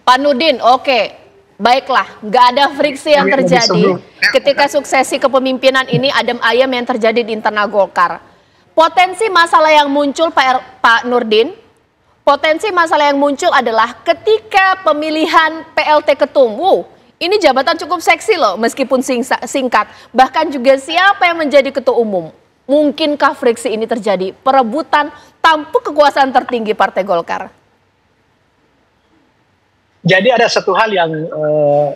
Pak Nurdin, oke. Baiklah, nggak ada friksi yang terjadi ketika suksesi kepemimpinan ini adem ayem yang terjadi di internal Golkar. Potensi masalah yang muncul Pak Nurdin, potensi masalah yang muncul adalah ketika pemilihan PLT Ketum. Ini jabatan cukup seksi loh meskipun singkat. Bahkan juga siapa yang menjadi ketua umum. Mungkinkah friksi ini terjadi? Perebutan tampuk kekuasaan tertinggi Partai Golkar. Jadi ada satu hal yang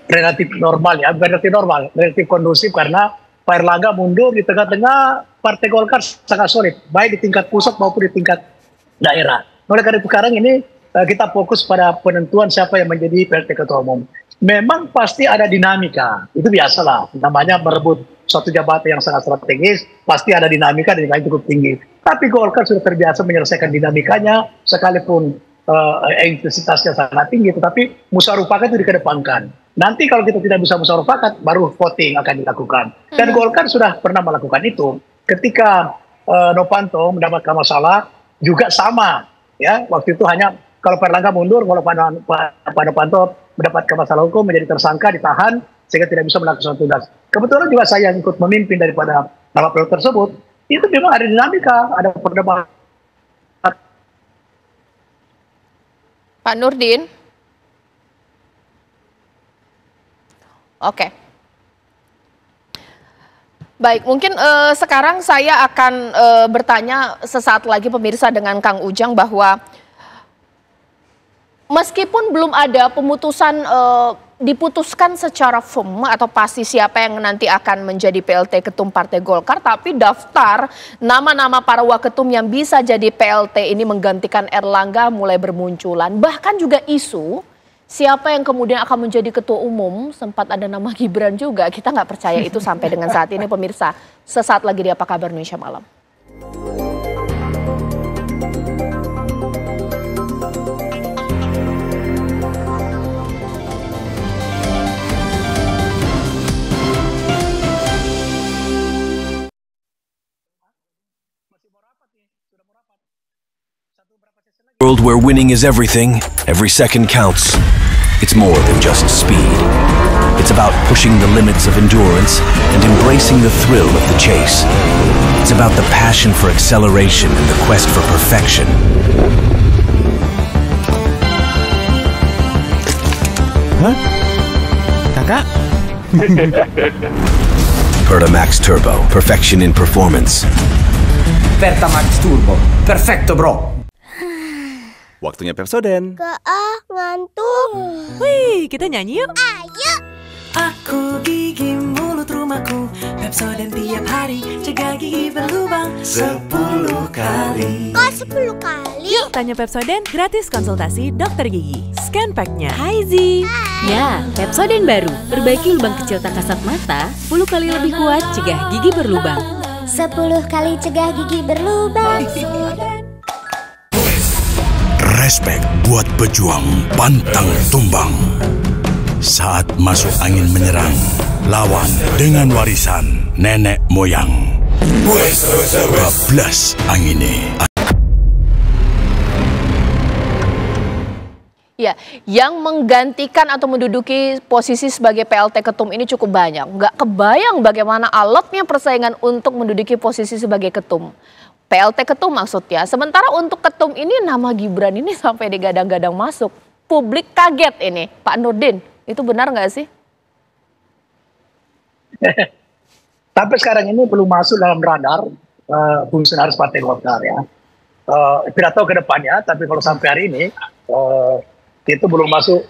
relatif normal ya, relatif kondusif karena Pak Erlangga mundur di tengah-tengah Partai Golkar sangat solid, baik di tingkat pusat maupun di tingkat daerah. Oleh karena itu sekarang ini kita fokus pada penentuan siapa yang menjadi PLT Ketua Umum. Memang pasti ada dinamika, itu biasalah, namanya merebut suatu jabatan yang sangat strategis, pasti ada dinamika dan yang cukup tinggi. Tapi Golkar sudah terbiasa menyelesaikan dinamikanya, sekalipun intensitasnya sangat tinggi, tetapi musyawarah itu dikedepankan. Nanti kalau kita tidak bisa musyawarah baru voting akan dilakukan. Dan Golkar sudah pernah melakukan itu. Ketika Novanto mendapatkan masalah juga sama, ya waktu itu hanya kalau Pak Erlangga mundur, kalau Pak Novanto mendapatkan masalah hukum menjadi tersangka ditahan sehingga tidak bisa melakukan tugas. Kebetulan juga saya yang ikut memimpin daripada nama PLT tersebut. Itu memang ada dinamika, ada perdebatan. Pak Nurdin. Oke. Baik, mungkin sekarang saya akan bertanya sesaat lagi pemirsa dengan Kang Ujang bahwa meskipun belum ada pemutusan diputuskan secara firm atau pasti siapa yang nanti akan menjadi PLT Ketum Partai Golkar, tapi daftar nama-nama para waketum yang bisa jadi PLT ini menggantikan Erlangga mulai bermunculan. Bahkan juga isu siapa yang kemudian akan menjadi ketua umum, sempat ada nama Gibran juga. Kita nggak percaya itu sampai dengan saat ini pemirsa. Sesaat lagi di Apa Kabar Indonesia Malam. World where winning is everything, every second counts. It's more than just speed. It's about pushing the limits of endurance and embracing the thrill of the chase. It's about the passion for acceleration and the quest for perfection. Hah? Kakak? Pertamax Turbo, perfection in performance. Pertamax Turbo, perfecto bro. Waktunya Pepsodent. Ngantuk. Wih, kita nyanyi yuk. Ayo. Aku gigi mulut rumahku, Pepsodent tiap hari, cegah gigi berlubang 10 kali. Kok 10 kali? Yuk tanya Pepsodent gratis konsultasi dokter gigi. Scan pack-nya. Hai Zi. Ya, Pepsodent baru. Perbaiki lubang kecil tak kasat mata, 10 kali lebih kuat cegah gigi berlubang. 10 kali cegah gigi berlubang. Respek buat pejuang pantang tumbang. Saat masuk angin menyerang, lawan dengan warisan nenek moyang. Bablas angine. Ya, yang menggantikan atau menduduki posisi sebagai PLT Ketum ini cukup banyak. Nggak kebayang bagaimana alotnya persaingan untuk menduduki posisi sebagai Ketum. PLT Ketum maksudnya. Sementara untuk Ketum ini nama Gibran ini sampai digadang-gadang masuk. Publik kaget ini. Pak Nurdin, itu benar nggak sih? Sampai sekarang ini belum masuk dalam radar fungsionaris Partai Golkar ya. Tidak tahu ke depannya, tapi kalau sampai hari ini itu belum masuk,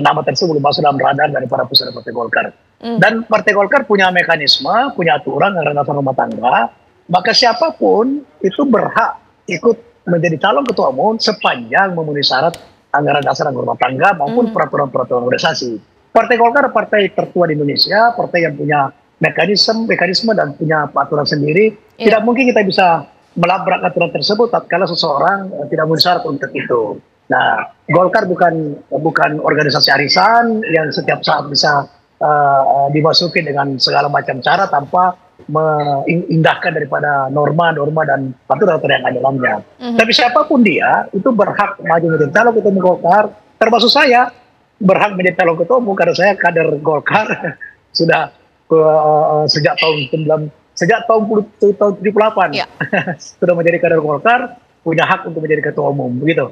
nama tersebut belum masuk dalam radar dari para fungsionaris Partai Golkar. Dan Partai Golkar punya mekanisme, punya aturan anggaran dasar rumah tangga. Maka siapapun itu berhak ikut menjadi calon ketua umum sepanjang memenuhi syarat anggaran dasar rumah tangga maupun peraturan-peraturan organisasi. Partai Golkar partai tertua di Indonesia, partai yang punya mekanisme dan punya aturan sendiri. Tidak mungkin kita bisa melabrak aturan tersebut tatkala seseorang tidak memenuhi syarat untuk itu. Nah, Golkar bukan organisasi arisan yang setiap saat bisa dimasuki dengan segala macam cara tanpa mengindahkan daripada norma-norma dan aturan-aturan yang ada dalamnya. Tapi siapapun dia itu berhak maju menjadi calon ketua umum Golkar, termasuk saya. berhak menjadi calon ketua umum karena saya kader Golkar sudah sejak tahun 78 sudah menjadi kader Golkar, punya hak untuk menjadi ketua umum, begitu.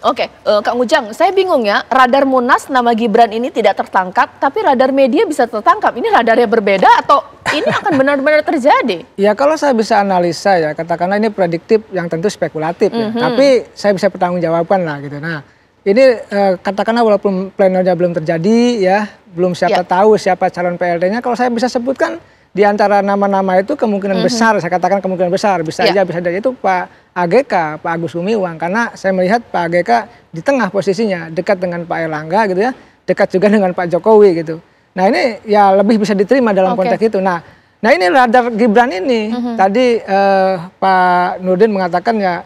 Oke, Kang Ujang, saya bingung ya, radar Munas nama Gibran ini tidak tertangkap, tapi radar media bisa tertangkap. Ini radarnya berbeda atau ini akan benar-benar terjadi? Ya kalau saya bisa analisa ya, katakanlah ini prediktif yang tentu spekulatif ya, tapi saya bisa pertanggungjawabkan lah gitu. Nah, ini katakanlah walaupun plenonya belum terjadi ya, belum siapa tahu siapa calon PLT-nya, kalau saya bisa sebutkan di antara nama-nama itu kemungkinan besar, saya katakan kemungkinan besar, bisa aja bisa dari itu Pak AGK, Pak Agus Gumiwang, karena saya melihat Pak AGK di tengah posisinya, dekat dengan Pak Erlangga gitu ya, dekat juga dengan Pak Jokowi gitu. Nah ini ya lebih bisa diterima dalam konteks itu. Nah ini radar Gibran ini, tadi Pak Nurdin mengatakan ya,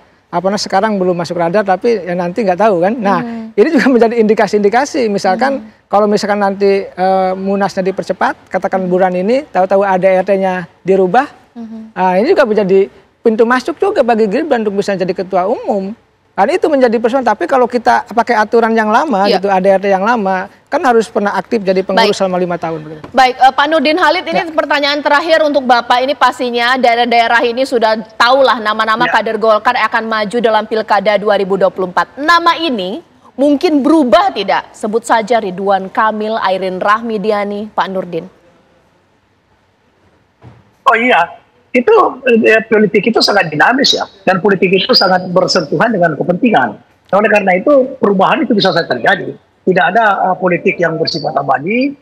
sekarang belum masuk radar tapi ya nanti nggak tahu kan. Nah ini juga menjadi indikasi-indikasi, misalkan kalau misalkan nanti Munasnya dipercepat, katakan bulan ini, tahu-tahu ADRT-nya dirubah, nah ini juga menjadi pintu masuk juga bagi Gibran untuk bisa jadi ketua umum. Dan itu menjadi persoalan. Tapi kalau kita pakai aturan yang lama, gitu ADRT yang lama, kan harus pernah aktif jadi pengurus selama 5 tahun. Baik, Pak Nurdin Halid, ini pertanyaan terakhir untuk Bapak. Ini pastinya daerah-daerah ini sudah tahulah nama-nama kader Golkar akan maju dalam Pilkada 2024. Nama ini mungkin berubah tidak? Sebut saja Ridwan Kamil, Airin Rahmidiani, Pak Nurdin. Oh iya, itu politik itu sangat dinamis ya, dan politik itu sangat bersentuhan dengan kepentingan. Oleh karena itu perubahan itu bisa saja terjadi. Tidak ada politik yang bersifat abadi,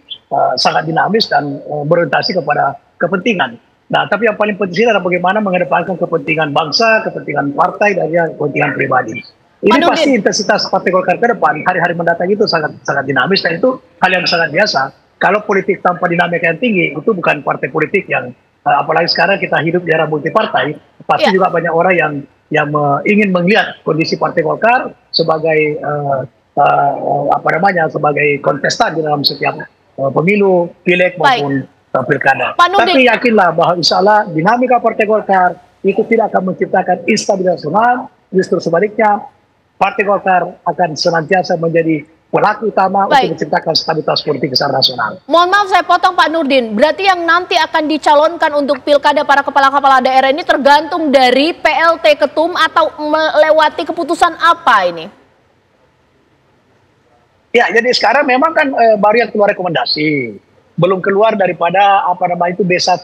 sangat dinamis dan berorientasi kepada kepentingan. Nah, tapi yang paling penting adalah bagaimana mengedepankan kepentingan bangsa, kepentingan partai, dan kepentingan pribadi. Ini pasti intensitas Partai Golkar ke depan, hari-hari mendatang itu sangat dinamis, dan itu hal yang sangat biasa. Kalau politik tanpa dinamika yang tinggi, itu bukan partai politik yang apalagi sekarang kita hidup di era multipartai, pasti juga banyak orang yang ingin melihat kondisi Partai Golkar sebagai sebagai kontestan di dalam setiap pemilu, pileg maupun pilkada. Tapi yakinlah bahwa insya Allah dinamika Partai Golkar itu tidak akan menciptakan instabilitas nasional, justru sebaliknya Partai Golkar akan senantiasa menjadi pelaku utama untuk menciptakan stabilitas politik secara nasional. Mohon maaf saya potong Pak Nurdin, berarti yang nanti akan dicalonkan untuk pilkada para kepala-kepala daerah ini tergantung dari PLT Ketum atau melewati keputusan apa ini? Ya, jadi sekarang memang kan baru yang keluar rekomendasi, belum keluar daripada itu B1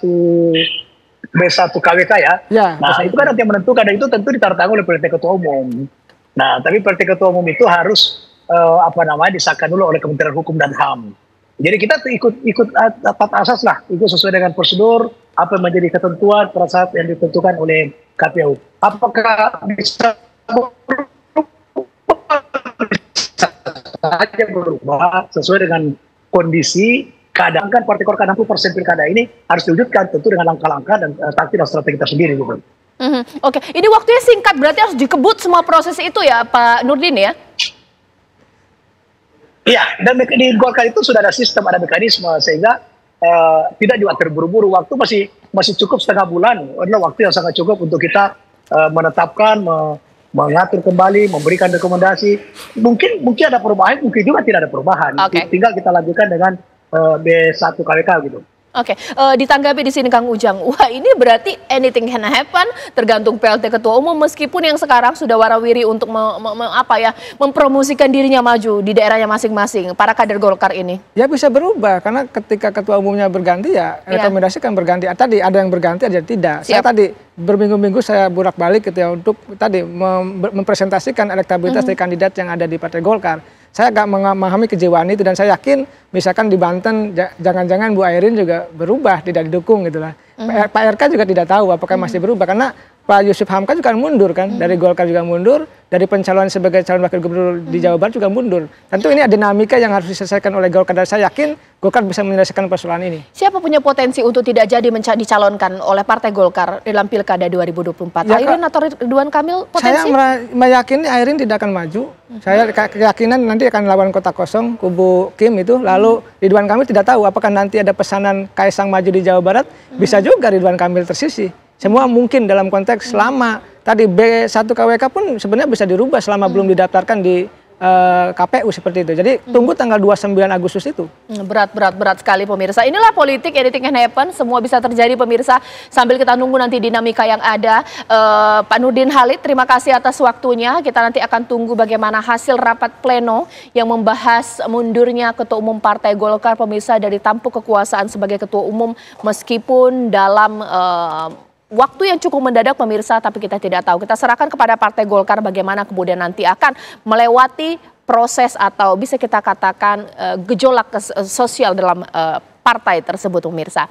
KWK ya. Nah itu kan nanti yang menentukan, dan itu tentu ditandatangani oleh PLT Ketua Umum. Nah tapi PLT Ketua Umum itu harus disahkan dulu oleh Kementerian Hukum dan HAM. Jadi kita ikut atas asas lah, ikut sesuai dengan prosedur apa yang menjadi ketentuan pada saat yang ditentukan oleh KPU. Apakah bisa berubah sesuai dengan kondisi keadaan? Kan Partai Golkar 60% pilkada ini harus diwujudkan tentu dengan langkah-langkah dan taktik dan strategi tersendiri gitu. Oke, ini waktunya singkat, berarti harus dikebut semua proses itu ya Pak Nurdin ya? Iya, dan di Golkar itu sudah ada sistem, ada mekanisme sehingga tidak juga terburu-buru. Waktu masih cukup setengah bulan, adalah waktu yang sangat cukup untuk kita menetapkan, mengatur kembali, memberikan rekomendasi. Mungkin ada perubahan, mungkin juga tidak ada perubahan. Tinggal kita lanjutkan dengan B1 KWK gitu. Oke, ditanggapi di sini Kang Ujang. Wah, ini berarti anything can happen, tergantung PLT Ketua Umum, meskipun yang sekarang sudah warawiri untuk mempromosikan dirinya maju di daerahnya masing-masing, para kader Golkar ini. Ya bisa berubah, karena ketika Ketua Umumnya berganti ya rekomendasi kan berganti. Tadi ada yang berganti, ada yang tidak. Saya tadi berminggu-minggu saya bolak-balik gitu ya untuk tadi mempresentasikan elektabilitas dari kandidat yang ada di Partai Golkar. Saya agak memahami kejiwaan itu, dan saya yakin misalkan di Banten jangan-jangan Bu Airin juga berubah, tidak didukung gitu lah. Pak RK juga tidak tahu apakah masih berubah, karena Pak Yusuf Hamka juga mundur kan, dari Golkar juga mundur, dari pencalonan sebagai calon wakil gubernur di Jawa Barat juga mundur. Tentu ini ada dinamika yang harus diselesaikan oleh Golkar, dan saya yakin Golkar bisa menyelesaikan persoalan ini. Siapa punya potensi untuk tidak jadi dicalonkan oleh Partai Golkar dalam Pilkada 2024? Ya, Airin atau Ridwan Kamil potensi? Saya meyakini Airin tidak akan maju. Saya keyakinan nanti akan lawan kota kosong, kubu Kim itu, lalu Ridwan Kamil tidak tahu apakah nanti ada pesanan Kaisang maju di Jawa Barat, bisa juga Ridwan Kamil tersisih. Semua mungkin dalam konteks selama tadi B1 KWK pun sebenarnya bisa dirubah selama belum didaftarkan di KPU seperti itu. Jadi tunggu tanggal 29 Agustus itu. Berat sekali pemirsa. Inilah politik, anything can happen, semua bisa terjadi pemirsa. Sambil kita nunggu nanti dinamika yang ada. Pak Nurdin Halid, terima kasih atas waktunya. Kita nanti akan tunggu bagaimana hasil rapat pleno yang membahas mundurnya Ketua Umum Partai Golkar pemirsa dari tampuk kekuasaan sebagai Ketua Umum, meskipun dalam waktu yang cukup mendadak pemirsa, tapi kita tidak tahu. Kita serahkan kepada Partai Golkar bagaimana kemudian nanti akan melewati proses atau bisa kita katakan gejolak sosial dalam partai tersebut pemirsa.